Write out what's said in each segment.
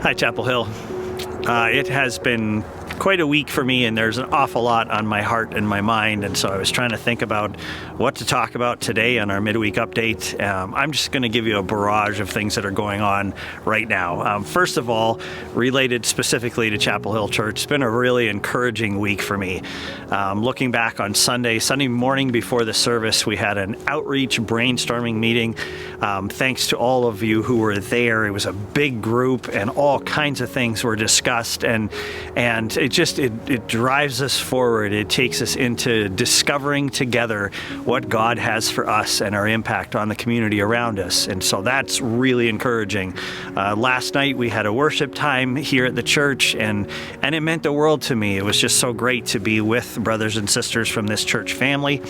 Hi, Chapel Hill. It has been quite a week for me, and there's an awful lot on my heart and my mind, and so I was trying to think about what to talk about today on our midweek update. I'm just going to give you a barrage of things that are going on right now. First of all, related specifically to Chapel Hill Church, it's been a really encouraging week for me. Looking back on Sunday morning before the service, we had an outreach brainstorming meeting. Thanks to all of you who were there. It was a big group, and all kinds of things were discussed, and it drives us forward. It takes us into discovering together what God has for us and our impact on the community around us. And so that's really encouraging. Last night we had a worship time here at the church, and it meant the world to me. It was just so great to be with brothers and sisters from this church family,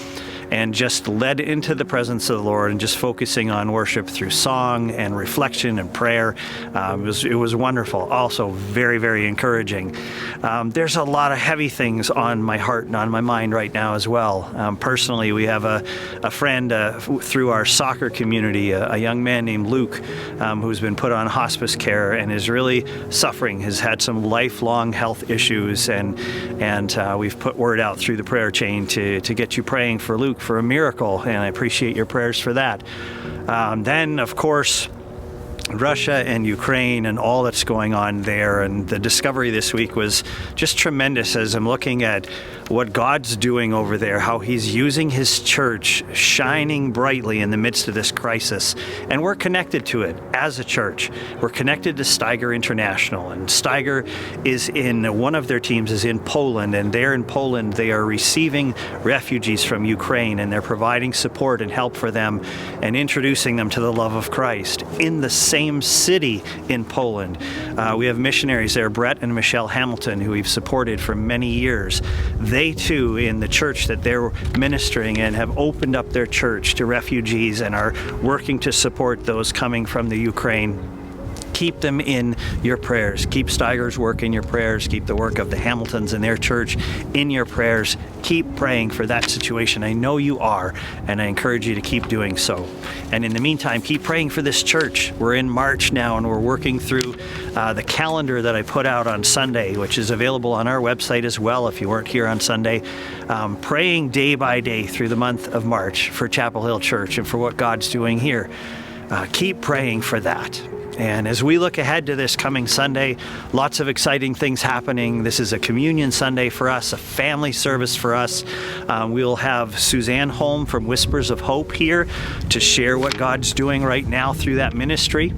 and just led into the presence of the Lord and just focusing on worship through song and reflection and prayer. It was wonderful. Also very, very encouraging. There's a lot of heavy things on my heart and on my mind right now as well. Personally, we have a friend through our soccer community, a young man named Luke, who's been put on hospice care and is really suffering, has had some lifelong health issues, and we've put word out through the prayer chain to get you praying for Luke for a miracle, and I appreciate your prayers for that. Then, of course, Russia and Ukraine and all that's going on there, and the discovery this week was just tremendous as I'm looking at what God's doing over there, how he's using his church shining brightly in the midst of this crisis. And we're connected to it as a church. We're connected to Steiger International, and Steiger is one of their teams is in Poland, and there in Poland they are receiving refugees from Ukraine, and they're providing support and help for them and introducing them to the love of Christ in the same city in Poland. We have missionaries there, Brett and Michelle Hamilton, who we've supported for many years. They too, in the church that they're ministering in, have opened up their church to refugees and are working to support those coming from the Ukraine. Keep them in your prayers. Keep Steiger's work in your prayers. Keep the work of the Hamiltons and their church in your prayers. Keep praying for that situation. I know you are, and I encourage you to keep doing so. And in the meantime, keep praying for this church. We're in March now, and we're working through the calendar that I put out on Sunday, which is available on our website as well if you weren't here on Sunday. Praying day by day through the month of March for Chapel Hill Church and for what God's doing here. Keep praying for that. And as we look ahead to this coming Sunday, lots of exciting things happening. This is a communion Sunday for us, a family service for us. We'll have Suzanne Holm from Whispers of Hope here to share what God's doing right now through that ministry,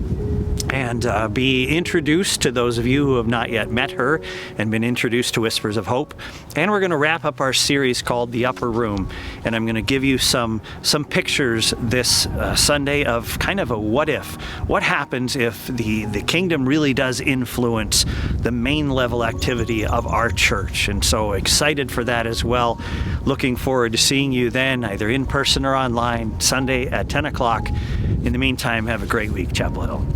and be introduced to those of you who have not yet met her and been introduced to Whispers of Hope. And we're going to wrap up our series called The Upper Room, and I'm going to give you some pictures this Sunday of kind of a what if. What happens if the kingdom really does influence the main level activity of our church? And so excited for that as well. Looking forward to seeing you then, either in person or online, Sunday at 10 o'clock. In the meantime, have a great week, Chapel Hill.